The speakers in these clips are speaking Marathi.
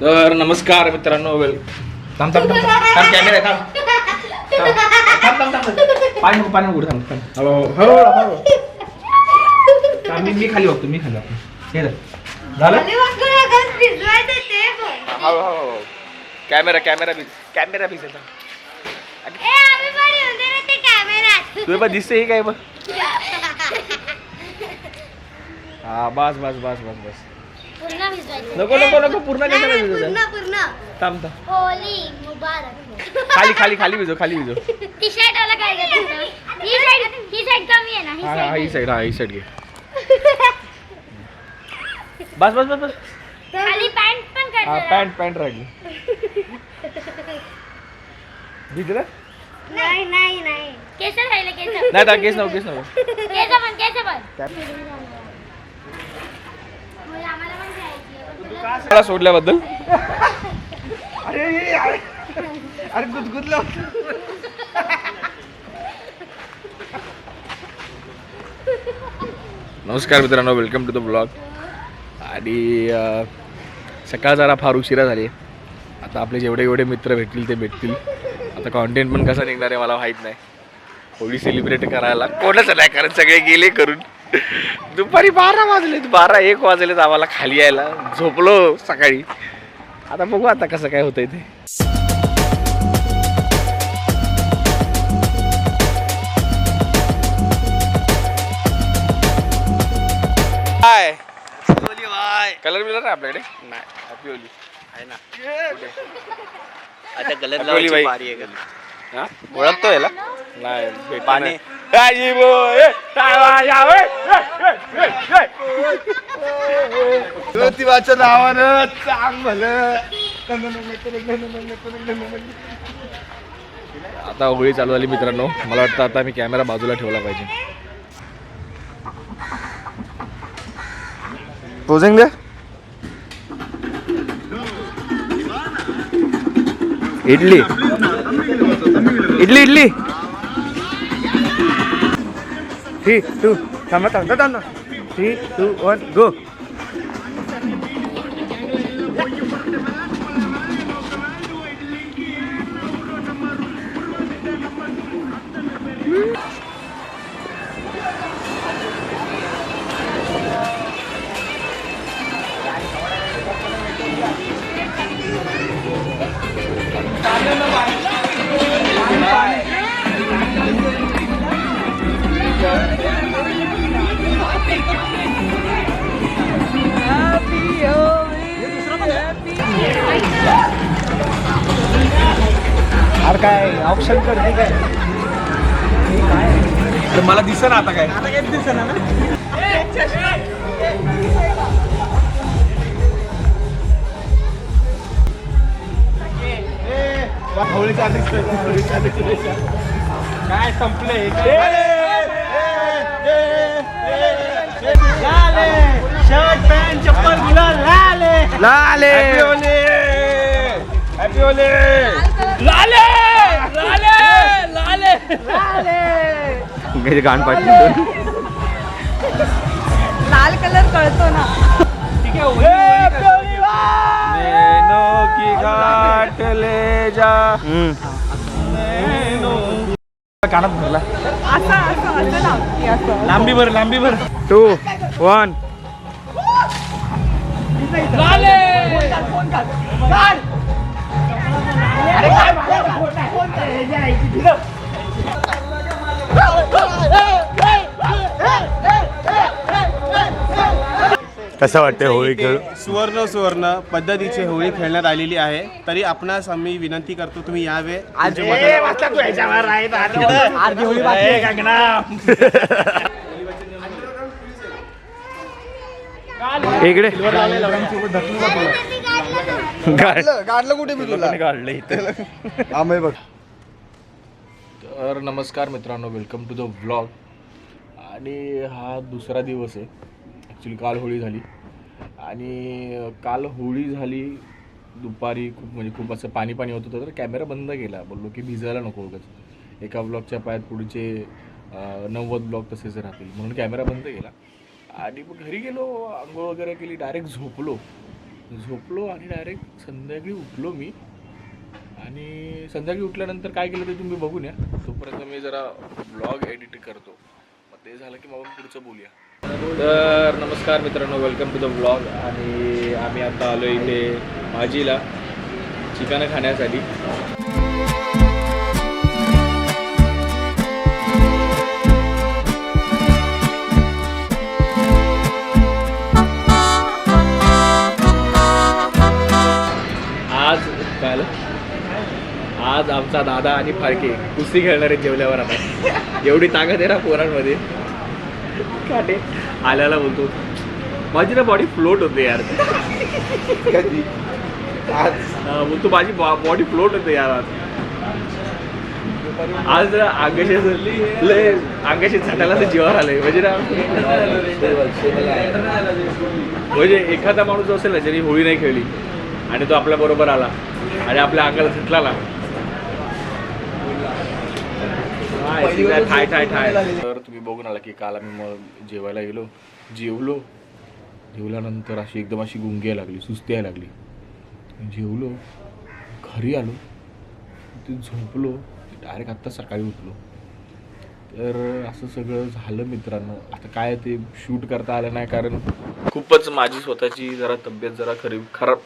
तर नमस्कार मित्रांनो, थांब थांब थांब थांब कॅमेरा थांब थांब थांब थांब पाणी पाणी उघड थांब थांब हो हो थांब मी खाली बघतो मी खाली बघतो हे झालं हो हो हो कॅमेरा कॅमेरा बी कॅमेरा बी तुझे बघ दिसते हे काय बघ हा बस बस बस बस बस नको नको नको पूर्ण कशाला भिजवत थांब थांब होली मुबारक. खाली खाली खाली भिजव खाली भिजव टी शर्ट वाला काय करतो? ही साइड कमी आहे ना. हा ही साईड घे बस बस बस बस खाली पॅन्ट पण कर. हा पॅन्ट राहिली भिजलं नाही नाही नाही केस राहिले केस. नाही केस नको केस नको केस पण आम्हाला पण घ्यायची. मला सोडल्याबद्दल अरे अरे गुदगुदलं नमस्कार मित्रांनो, वेलकम टू द ब्लॉग. आणि सकाळ जरा फार उशिरा झाली. आता आपले जेवढे मित्र भेटतील ते भेटतील. आता कॉन्टेंट पण कसा निघणार आहे मला माहीत नाही. होळी सेलिब्रेट करायला कोणच नाही, कारण सगळे गेले करून. दुपारी 12 वाजलेत, 12-1 वाजलेत आम्हाला खाली यायला. झोपलो सकाळी. आता बघू आता कसं काय होतंय ते. काय कलर बिलर नाही आपल्याकडे? नाही हॅपी होली आहे ना. आता कलर लावायची लावायची बारी बारी आहे. हा ओळखतो याला? नाही पाणी. ज्योतिबाच्या नावानं चांग भलं. आता होळी चालू झाली मित्रांनो. मला वाटतं आता मी कॅमेरा बाजूला ठेवला पाहिजे. पोजिंग दे. इडली इडली इडली 3, 2 थांबा 3, 2, 1 गो. अरे काय ऑप्शन करते काय? तर मला दिसेना आता काय दिसेना ना. होळीचा काय संपले शर्ट पॅन्ट चप्पल गुलाल लाले हॅपी होली लाले लाले लाले लाले गाण पाठी लाल कलर कळतो ना. ठीक आहे. नैनो की घाट ले जा. कानात भरला असं लांबी भर 2, 1 लाले. कसं वाटतंय होळी खेळ? सुवर्ण पद्धतीची होळी खेळण्यात आलेली आहे. तरी आपणास आम्ही विनंती करतो तुम्ही यावे. इकडे गाडलं कुठे मी तुला काढलं इथं. बघ. तर नमस्कार मित्रांनो, वेलकम टू द व्लॉग. आणि हा दुसरा दिवस आहे. ॲक्च्युली काल होळी झाली. आणि काल होळी झाली दुपारी खूप असं पाणी होत होतं. तर कॅमेरा बंद केला. बोललो की भिजायला नको उगाच. एका ब्लॉगच्या पायात पुढचे 90 ब्लॉग तसेच राहतील म्हणून कॅमेरा बंद केला. आणि मग घरी गेलो, आंघोळ वगैरे केली, डायरेक्ट झोपलो. झोपलो आणि डायरेक्ट संध्याकाळी उठलो मी. आणि संध्याकाळी उठल्यानंतर काय केलं ते तुम्ही बघून या. तोपर्यंत मी जरा ब्लॉग एडिट करतो. मग ते झालं की मग पुढचं बोलूया. तर नमस्कार मित्रांनो, वेलकम टू द ब्लॉग. आणि आम्ही आता आलो इथे भाजीला चिकन खाण्यासाठी. आज आमचा दादा आणि फाळके कुस्ती खेळणारे जेवल्यावर आता. एवढी ताकद आहे ना पोरांमध्ये. काटे आल्याला बोलतो माझी ना बॉडी फ्लोट होते यार. बोलतो माझी बॉडी फ्लोट होते यार. आज अंगाशी झाटायला तर जीवावर आलंय. म्हणजे ना म्हणजे एखादा माणूस असेल ना ज्यांनी होळी नाही खेळली आणि तो आपल्या बरोबर आला आणि आपल्या अंगाला झटला ना, ठाय ठाय ठाय. तर तुम्ही बघून आला की काल आम्ही मग जेवायला गेलो. जेवल्यानंतर अशी एकदम अशी गुंगी यायला लागली, सुस्ती यायला लागली. जेवलो, घरी आलो, ते झोपलो, डायरेक्ट आत्ता सकाळी उठलो. तर असं सगळं झालं मित्रांनो. आता काय ते शूट करता आलं नाही कारण खूपच माझी स्वतःची जरा तब्येत जरा खराब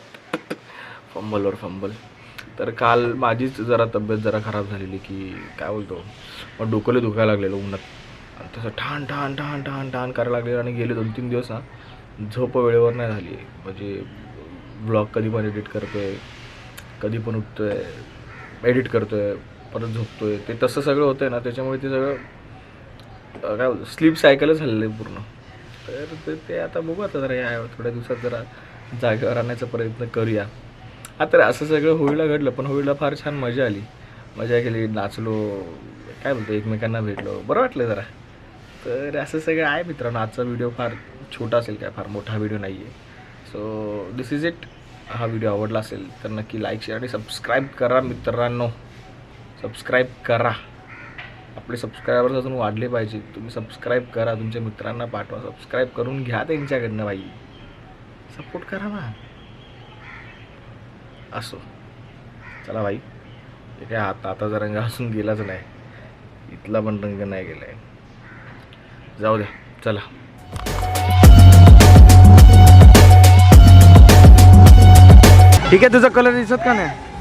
फंबल. तर काल माझीच जरा तब्येत जरा खराब झालेली की काय बोलतो, मग डोकं दुखायला लागलेलं उन्हात. आणि तसं ठाण ठाण ठाण ठाण ठाण करायला लागलेलं. आणि गेले 2-3 दिवस ना झोप वेळेवर नाही झाली. म्हणजे ब्लॉग कधी पण एडिट करतो आहे, कधी पण उठतो आहे, एडिट करतो आहे, परत झोपतो आहे. ते तसं सगळं होतं आहे ना, त्याच्यामुळे ते सगळं काय बोलतो स्लीप सायकलच झालेलं आहे पूर्ण. तर ते आता बघू आता जरा या थोड्या दिवसात जरा जागेवर आणण्याचा प्रयत्न करूया. आता असं सगळं होळीला घडलं, पण होळीला फार छान मजा आली. मजा केली, नाचलो, काय बोलतो एकमेकांना भेटलो, बरं वाटलं जरा. तर असं सगळं आहे मित्रांनो. आजचा व्हिडिओ फार छोटा असेल, काय फार मोठा व्हिडिओ नाही आहे. So this is it. हा व्हिडिओ आवडला असेल तर नक्की लाईक, शेअर आणि सबस्क्राईब करा मित्रांनो. सबस्क्राईब करा. आपले सबस्क्रायबर्स अजून वाढले पाहिजे. तुम्ही सबस्क्राईब करा, तुमच्या मित्रांना पाठवा, सबस्क्राईब करून घ्या त्यांच्याकडनं. बाई सपोर्ट करा ना. असो चला भाई. हे काय आता रंग असून गेलाच नाही, इथला पण रंग नाही गेलाय. जाऊ द्या चला. ठीक आहे, तुझा कलर दिसत का नाही?